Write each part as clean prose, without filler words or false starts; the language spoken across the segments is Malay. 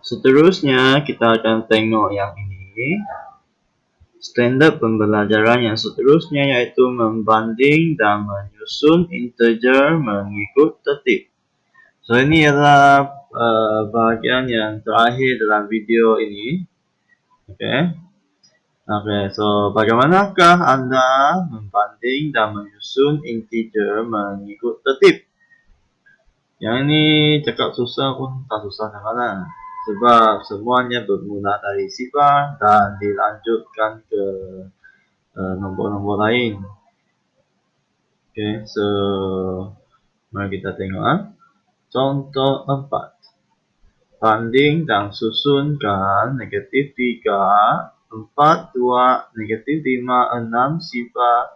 Seterusnya kita akan tengok yang ini. Standard pembelajaran yang seterusnya yaitu membanding dan menyusun integer mengikut tertib. So ini adalah bahagian yang terakhir dalam video ini. Okay, so bagaimanakah anda membanding dan menyusun integer mengikut tertib? Yang ini cakap susah pun tak susah sangatlah. Sebab semuanya bermula dari sifar dan dilanjutkan ke nombor-nombor lain. Okay, so mari kita tengok. Contoh 4. Banding dan susunkan negatif 3, 4, 2, negatif 5, 6, sifar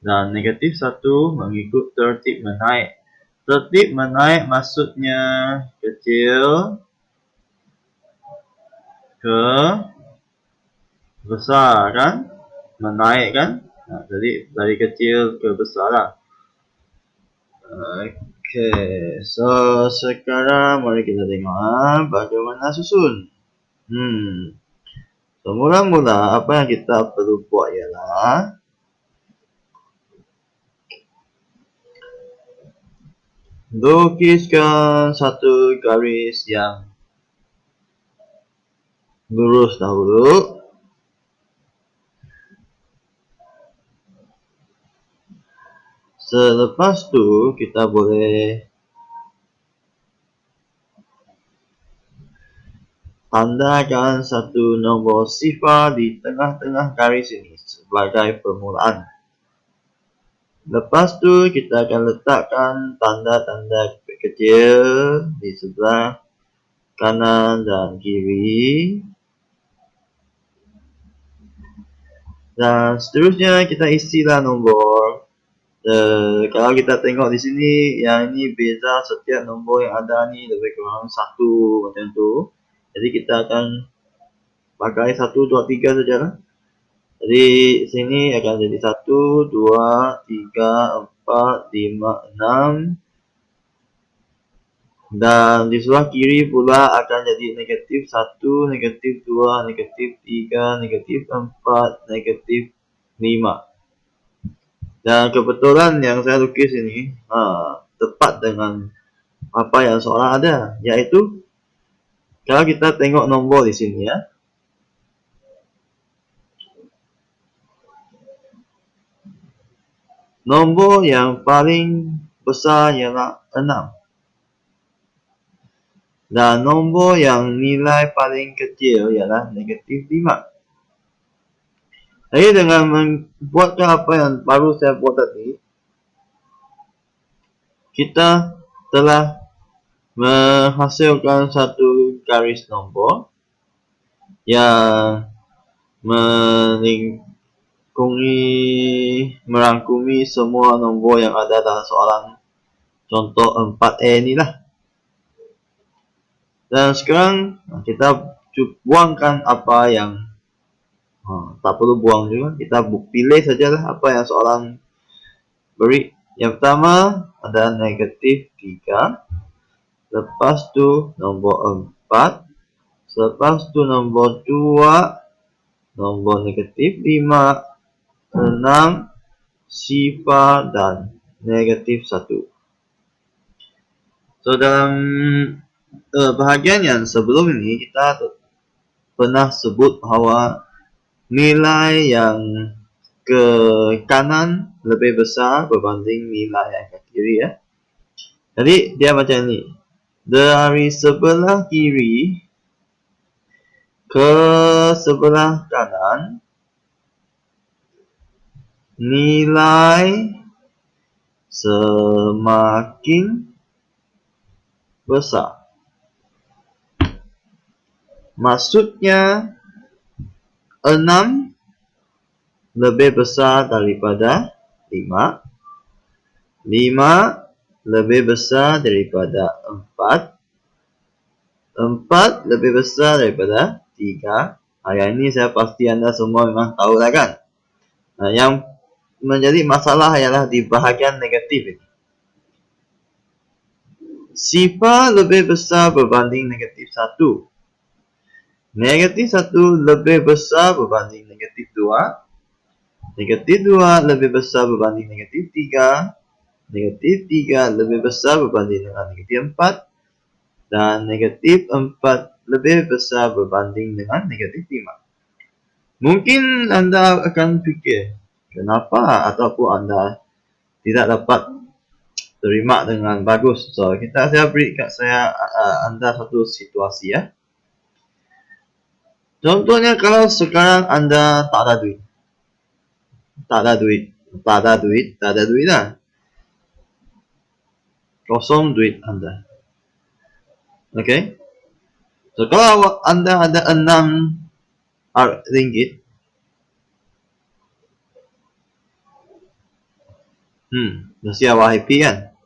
dan negatif 1 mengikut tertib menaik. Tertib menaik maksudnya kecil ke besar kan? Menaik kan? Jadi dari kecil ke besar lah. Okay, so sekarang mari kita tengok bagaimana susun. So mula-mula apa yang kita perlu buat ialah lukiskan satu garis yang lurus dahulu. Selepas tu kita boleh tandakan satu nombor sifar di tengah-tengah garis ini sebagai permulaan. Lepas tu kita akan letakkan tanda-tanda kecil di sebelah kanan dan kiri. Dan seterusnya kita isilah nombor. Kalau kita tengok di sini, yang ini beza setiap nombor yang ada ni lebih kurang 1 macam tu. Jadi kita akan pakai 1, 2, 3 sajalah. Jadi sini akan jadi 1, 2, 3, 4, 5, 6. Dan di sebelah kiri pula akan jadi negatif 1, negatif 2, negatif 3, negatif 4, negatif 5. Dan kebetulan yang saya lukis ini tepat dengan apa yang soalan ada, yaitu kalau kita tengok nombor di sini ya. Nombor yang paling besar ialah 6. Dan nombor yang nilai paling kecil ialah negatif 5. Jadi dengan membuatkan apa yang baru saya buat tadi, kita telah menghasilkan satu garis nombor yang merangkumi semua nombor yang ada dalam soalan contoh 4A ni lah. Dan sekarang kita buangkan apa yang tak perlu buang juga. Kita pilih sajalah apa yang soalan beri. Yang pertama ada negatif 3. Lepas tu nombor 4. Selepas tu nombor 2. Nombor negatif 5. 6. Sifar dan negatif 1. So dalam bahagian yang sebelum ini kita pernah sebut bahawa nilai yang ke kanan lebih besar berbanding nilai yang ke kiri ya. Jadi dia macam ni. Dari sebelah kiri ke sebelah kanan nilai semakin besar. Maksudnya 6 lebih besar daripada 5. 5 lebih besar daripada 4. 4 lebih besar daripada 3. Yang ini saya pasti anda semua memang tahu lah kan. Yang menjadi masalah ialah di bahagian negatif ini. Sifar lebih besar berbanding negatif 1. Negatif 1 lebih besar berbanding negatif 2. Negatif 2 lebih besar berbanding negatif 3. Negatif 3 lebih besar berbanding dengan negatif 4. Dan negatif 4 lebih besar berbanding dengan negatif 5. Mungkin anda akan fikir, kenapa ataupun anda tidak dapat terima dengan bagus. So, saya beri kat anda satu situasi ya. Contohnya kalau sekarang anda tak ada duit. Tak ada duit lah. Kosong duit anda. Okay? So, kalau anda ada 6 ringgit, mesti awak happy kan?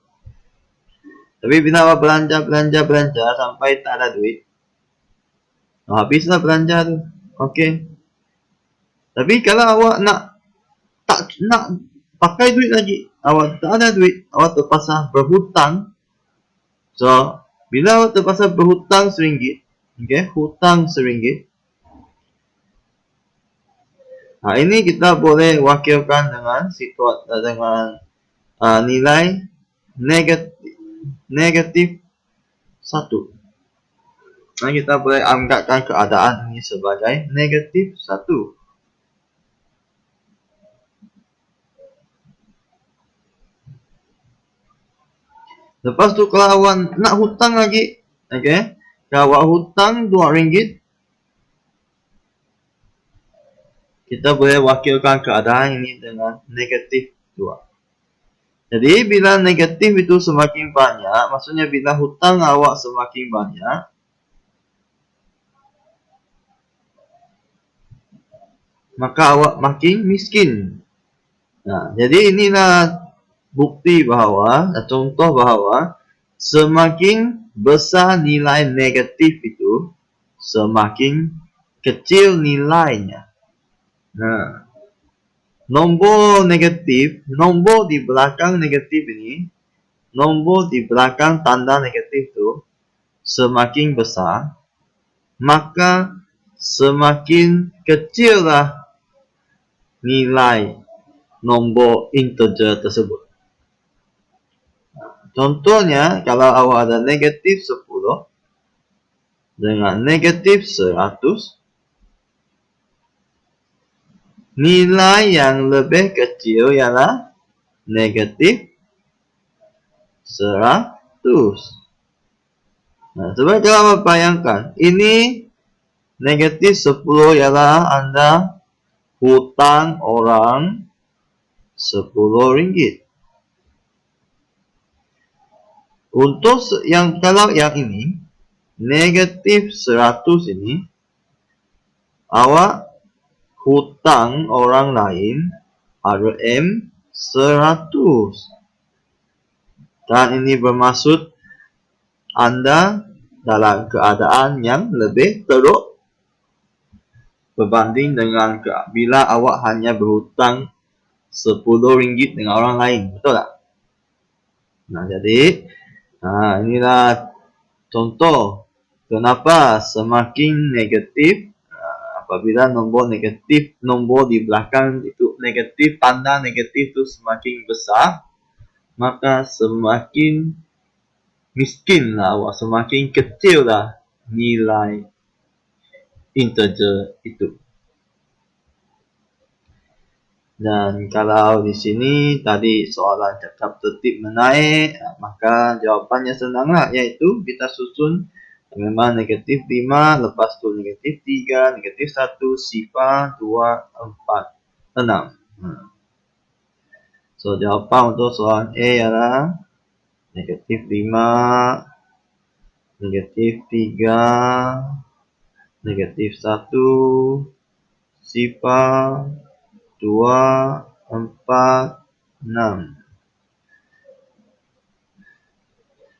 Tapi bila awak belanja sampai tak ada duit, habislah belanja tu. Okay. Tapi kalau awak nak pakai duit lagi, awak tak ada duit, awak terpaksa berhutang. So, bila awak terpaksa berhutang RM1, okay, hutang RM1. Ini kita boleh wakilkan dengan nilai negatif 1. Kita boleh anggapkan keadaan ini sebagai negatif 1. Lepas tu kalau awak nak hutang lagi, okay, kalau awak hutang RM2, kita boleh wakilkan keadaan ini dengan negatif 2. Jadi bila negatif itu semakin banyak, maksudnya bila hutang awak semakin banyak, maka awak makin miskin. Jadi inilah bukti bahawa, contoh bahawa semakin besar nilai negatif itu, semakin kecil nilainya. Nombor negatif, nombor di belakang negatif ini, nombor di belakang tanda negatif itu semakin besar, maka semakin kecillah nilai nombor integer tersebut. Contohnya, kalau awak ada negatif 10 dengan negatif 100, nilai yang lebih kecil ialah negatif 100. Coba kalau bayangkan, ini negatif 10 ialah anda hutang orang RM10. Untuk kalau yang ini negatif 100 ini, awak hutang orang lain RM100. Dan ini bermaksud anda dalam keadaan yang lebih teruk berbanding dengan bila awak hanya berhutang RM10 dengan orang lain. Betul tak? Jadi inilah contoh kenapa semakin negatif, apabila nombor negatif, nombor di belakang itu negatif, tanda negatif itu semakin besar, maka semakin miskin lah awak, semakin kecil lah nilai integer itu. Dan kalau di sini tadi soalan cakap tertib menaik, maka jawapannya senanglah, iaitu kita susun memang negatif 5, lepas tu negatif 3, negatif 1, sifar 2, 4, 6. So jawapan untuk soalan A ialah negatif 5, negatif 3, negatif 1, sifar 2, 4, 6.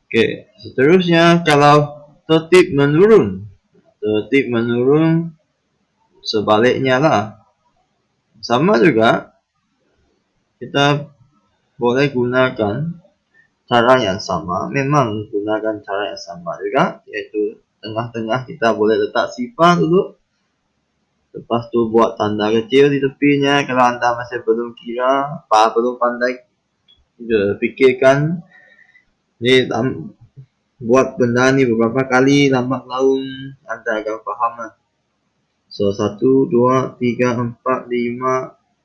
Okey, seterusnya kalau tertib menurun. Tertib menurun sebaliknya lah. Sama juga, kita boleh gunakan cara yang sama. Memang gunakan cara yang sama juga, iaitu tengah-tengah kita boleh letak sifar dulu. Lepas tu buat tanda kecil di tepinya. Kalau anda masih belum kira, belum pandai fikirkan, ni buat benda ni beberapa kali lambat laun anda akan faham lah. So 1, 2, 3, 4, 5,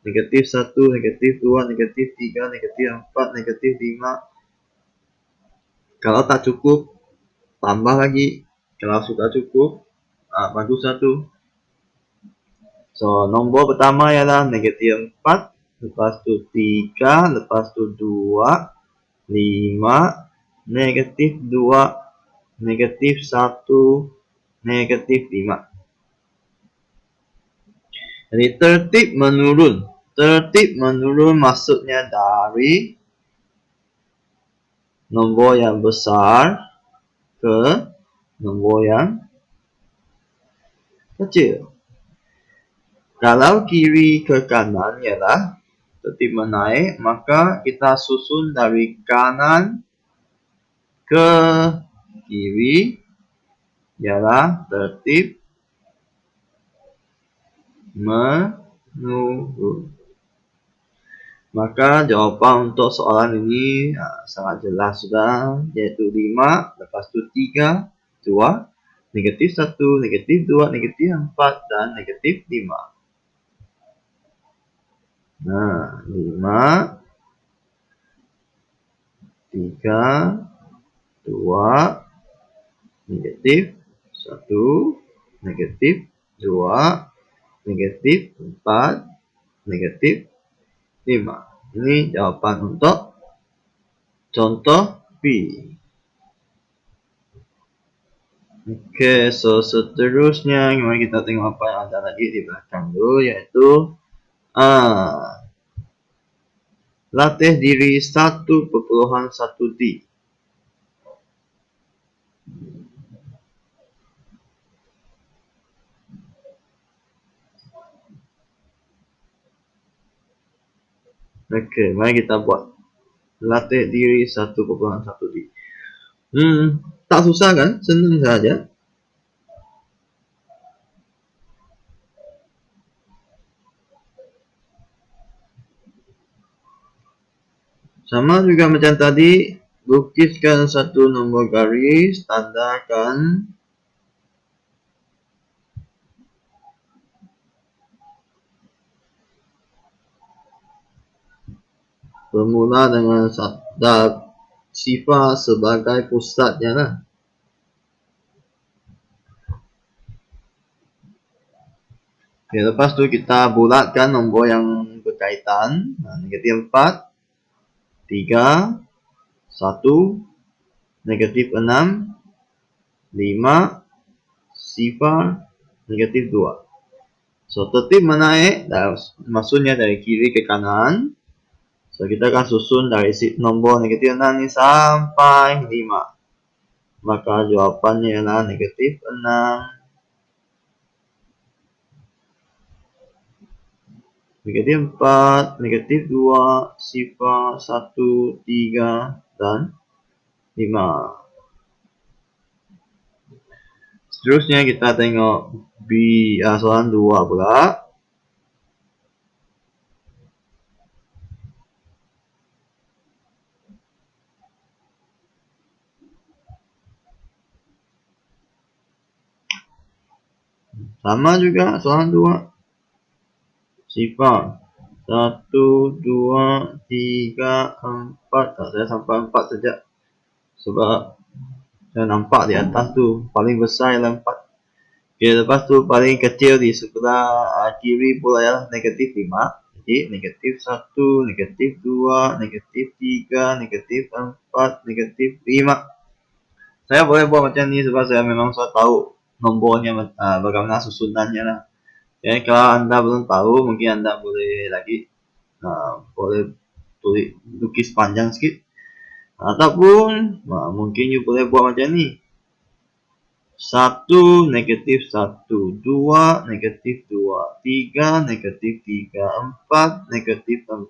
negatif 1, negatif 2, negatif 3, negatif 4, negatif 5. Kalau tak cukup, tambah lagi. Kalau sudah cukup, bagus satu. So nombor pertama ialah negatif 4, lepas tu 3, lepas tu 2, 5, negatif 2, negatif 1, negatif 5. Jadi tertib menurun. Tertib menurun maksudnya dari nombor yang besar ke nombor yang kecil. Kalau kiri ke kanan ialah tertib menaik, maka kita susun dari kanan ke kiri ialah tertib menurun. Maka jawapan untuk soalan ini sangat jelas sudah, yaitu 5, lepas tu 3, 2, negatif 1, negatif 2, negatif 4, dan negatif 5. Nah, 5, 3, 2, negatif 1, negatif 2, negatif 4, negatif 5. Ini jawapan untuk contoh B. Oke, so seterusnya mari kita tengok apa yang ada lagi di belakang dulu, yaitu latih diri 1.1D. Oke, mari kita buat latih diri 1.1D. Tak susah kan? Senang saja. Sama juga macam tadi, lukiskan satu nombor garis, tandakan bermula dengan sifar sebagai pusatnya lah. Okay, lepas tu kita bulatkan nombor yang berkaitan. Negatif 4, 3, 1, negatif 6, 5, sifar, negatif 2. So tertib menaik, maksudnya dari kiri ke kanan. So kita akan susun dari nombor negatif 6 ni sampai 5. Maka jawapannya adalah negatif 6, negatif 4, negatif 2, sifar, 1, 3, dan 5. Seterusnya kita tengok soalan 2 pula. Sama juga soalan 2. Sifar 1, 2, 3, 4. Saya sampai 4 saja. Sebab saya nampak di atas tu paling besar ialah 4. Okay, lepas tu paling kecil di sebelah kiri pula ialah negatif 5. Jadi negatif 1, negatif 2, negatif 3, negatif 4, negatif 5. Saya boleh buat macam ni sebab saya memang sudah tahu nombornya, bagaimana susunannya lah. Okay, kalau anda belum tahu, mungkin anda boleh lagi boleh tulis lukis panjang sikit, ataupun mungkin you boleh buat macam ni. 1, negatif 1, 2, negatif 2, 3, negatif 3, 4, negatif 4,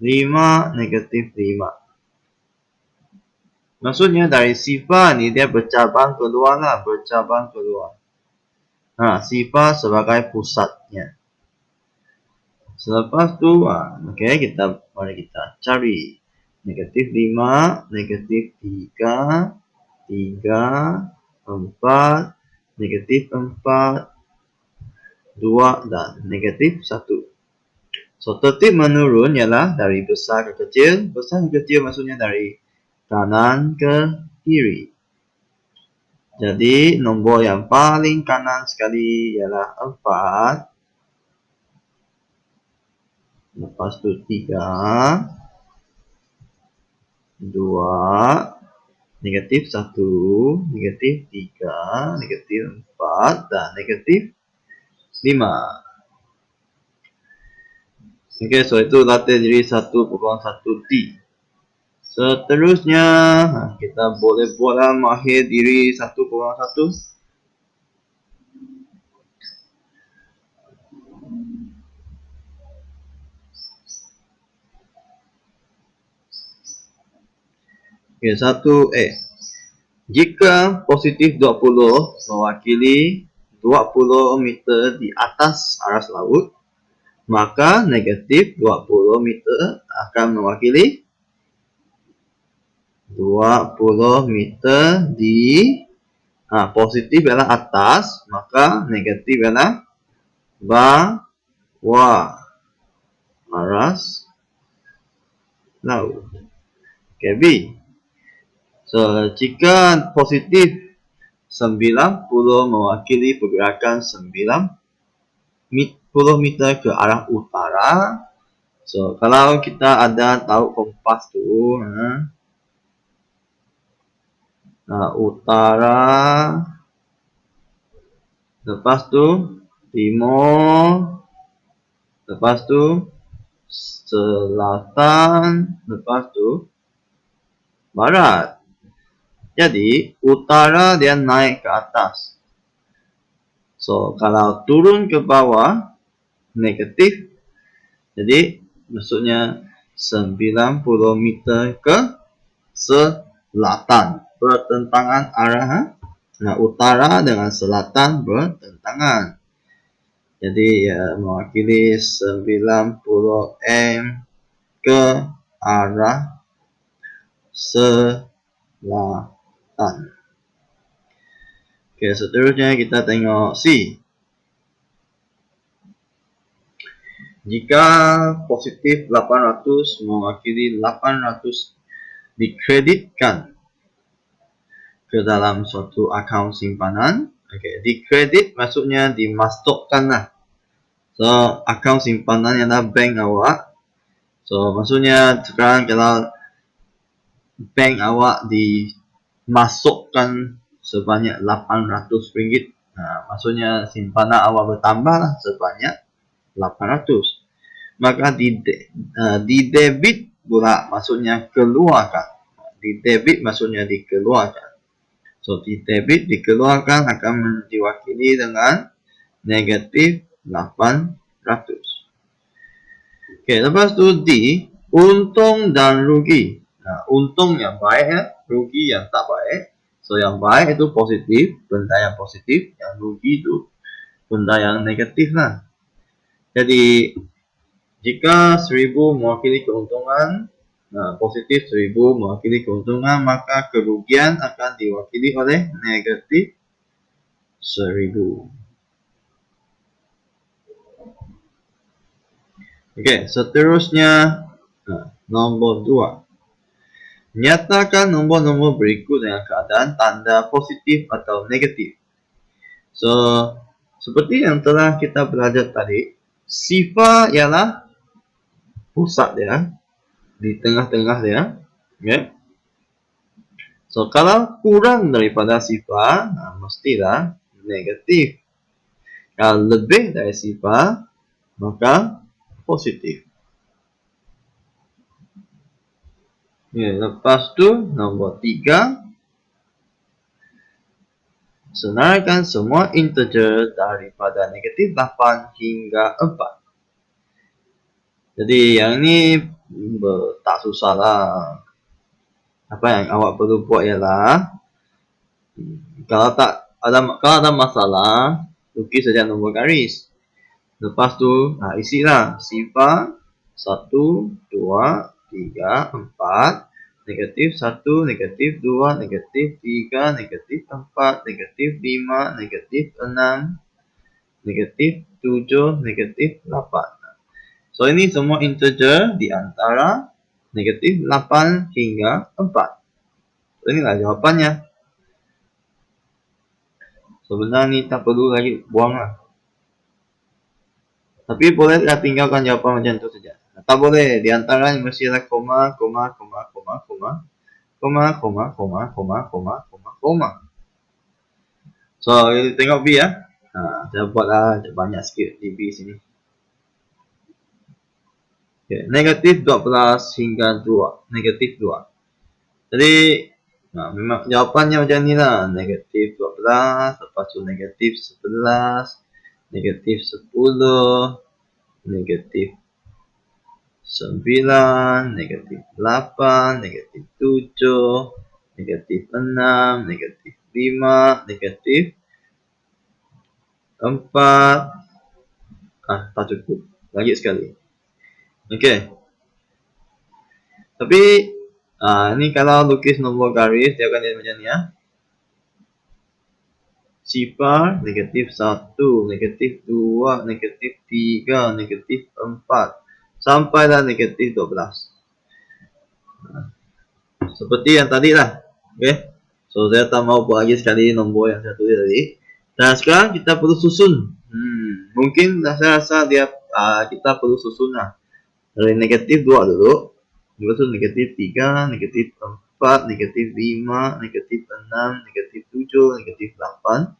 5, negatif 5. Maksudnya dari sifar ni dia bercabang keluar lah, bercabang keluar. Sifar sebagai pusatnya. Selepas tu, okay, mari kita cari. Negatif 5, negatif 3, 3, 4, negatif 4, 2, dan negatif 1. So, tertib menurun ialah dari besar ke kecil. Besar ke kecil maksudnya dari kanan ke kiri. Jadi, nombor yang paling kanan sekali ialah 4. Lepas tu 3, 2, negatif 1, negatif 3, negatif 4, dan negatif 5. Okey, so itu latih diri 1.1D. Seterusnya, kita boleh buatlah mahir diri 1.1. Okey, 1A. Jika positif 20 mewakili 20 meter di atas aras laut, maka negatif 20 meter akan mewakili 20 meter di positif ialah atas, maka negatif ialah bawah aras laut. Okay, B. So, jika positif 90 mewakili pergerakan 90 meter ke arah utara. So, kalau kita ada tahu kompas tu, utara, lepas tu timur, lepas tu selatan, lepas tu barat. Jadi, utara dia naik ke atas. So, kalau turun ke bawah, negatif. Jadi, maksudnya 90 meter ke selatan. Bertentangan arah. Utara dengan selatan bertentangan. Jadi, mewakili 90 m ke arah selatan. Okey, seterusnya kita tengok C. Jika positif 800 mewakili 800 dikreditkan ke dalam suatu akaun simpanan. Okey, dikredit maksudnya dimasukkan lah. So, akaun simpanan ialah bank awak. So, maksudnya sekarang kalau bank awak dimasukkan sebanyak RM800, maksudnya simpanan awak bertambah lah sebanyak 800. Maka di debit pula maksudnya keluarkan. Di debit maksudnya dikeluarkan. So, di debit dikeluarkan akan diwakili dengan negatif 800. Okey, lepas tu D, untung dan rugi. Untung yang baik, rugi yang tak baik. So, yang baik itu positif, benda yang positif. Yang rugi itu benda yang negatif lah. Jadi, jika 1000 mewakili keuntungan, positif 1000 mewakili keuntungan, maka kerugian akan diwakili oleh negatif 1000. Okey, seterusnya nombor 2. Nyatakan nombor-nombor berikut dengan keadaan tanda positif atau negatif. So, seperti yang telah kita belajar tadi, sifar ialah pusat dia, di tengah-tengah dia. Okay. So, kalau kurang daripada sifar, mestilah negatif. Kalau lebih dari sifar, maka positif. Lepas tu, nombor 3. Senaraikan semua integer daripada negatif 8 hingga 4. Jadi, yang ni tak susah lah. Apa yang awak perlu buat ialah kalau ada masalah, lukis saja nombor garis. Lepas tu isilah sifar 1, 2, 3, 4, negatif 1, negatif 2, negatif 3, negatif 4, negatif 5, negatif 6, negatif 7, negatif 8. So ini semua integer di antara negatif 8 hingga 4. So inilah jawapannya. Sebenarnya ni tak perlu lagi buang lah. Tapi bolehlah tinggalkan jawapan macam tu saja. Tak boleh. Di antaranya mesti ada koma, koma, koma, koma, koma, koma, koma, koma, koma, koma, koma, koma. So, kita tengok B ya. Saya buatlah banyak sikit di B sini. Okay. Negatif 12 hingga 2. Negatif 2. Jadi, memang jawapannya macam ni lah. Negatif 12, lepas tu negatif 11, negatif 10, negatif 9, negatif 8, negatif 7, negatif 6, negatif 5, negatif 4. Tak cukup. Lagi sekali. Okey. Tapi ni kalau lukis nombor garis dia akan jadi macam ni ya. Sifar, negatif 1, negatif 2, negatif 3, negatif 4, sampailah negatif 12. Seperti yang tadi lah. Okay. So saya tak mau buat lagi sekali nombor yang saya tulis tadi. Dan sekarang kita perlu susun. Mungkin saya rasa dia kita perlu susun lah. Dari negatif 2 dulu. Lepas tu negatif 3, negatif 4, negatif 5, negatif 6, negatif 7, negatif 8,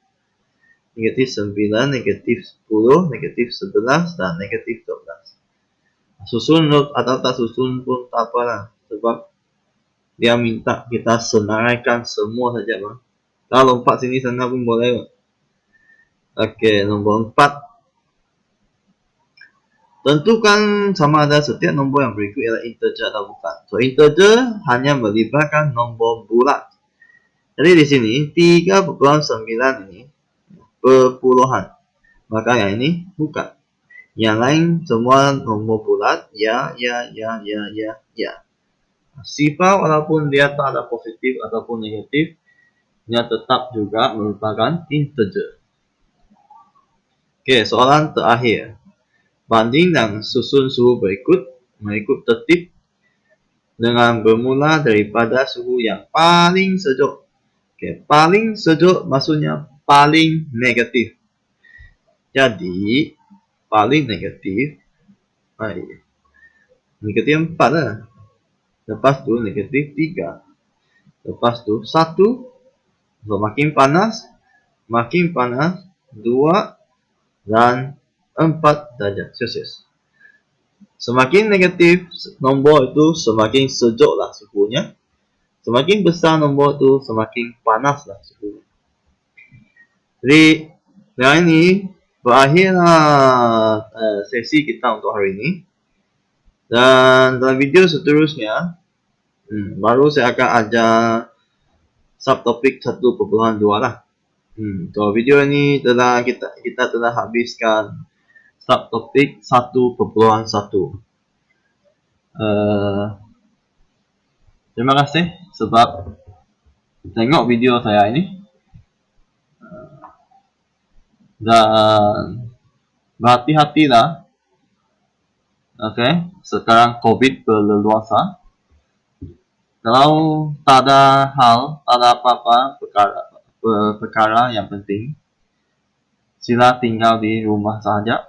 negatif 9, negatif 10, negatif 11, dan negatif 12. Susun atau tak susun pun tak apalah. Sebab dia minta kita senaraikan semua saja bang. Kalau lompat sini sana pun boleh. Okey, nombor 4. Tentukan sama ada setiap nombor yang berikut ialah integer atau bukan. So integer hanya melibatkan nombor bulat. Jadi di sini 3,9 ini perpuluhan. Maka yang ini bukan. Yang lain semua nombor bulat. Ya. Sifar walaupun dia tak ada positif ataupun negatif, dia tetap juga merupakan integer. Okey, soalan terakhir. Banding dan susun suhu berikut mengikut tertib dengan bermula daripada suhu yang paling sejuk. Okey, paling sejuk maksudnya paling negatif. Jadi, paling negatif negatif 4 lah. Lepas tu negatif 3. Lepas tu 1. Makin panas, 2 dan 4 darjah Celsius. Semakin negatif nombor itu, semakin sejuklah suhunya. Semakin besar nombor itu, semakin panaslah suhunya. Jadi, dengan ini berakhirlah sesi kita untuk hari ini. Dan dalam video seterusnya, baru saya akan ajar subtopik 1.2 lah. So video ini telah kita telah habiskan subtopik 1.1. Terima kasih sebab tengok video saya ini. Dan berhati-hatilah. Okay, sekarang COVID berleluasa. Kalau tak ada hal, tak ada apa-apa perkara yang penting, sila tinggal di rumah sahaja.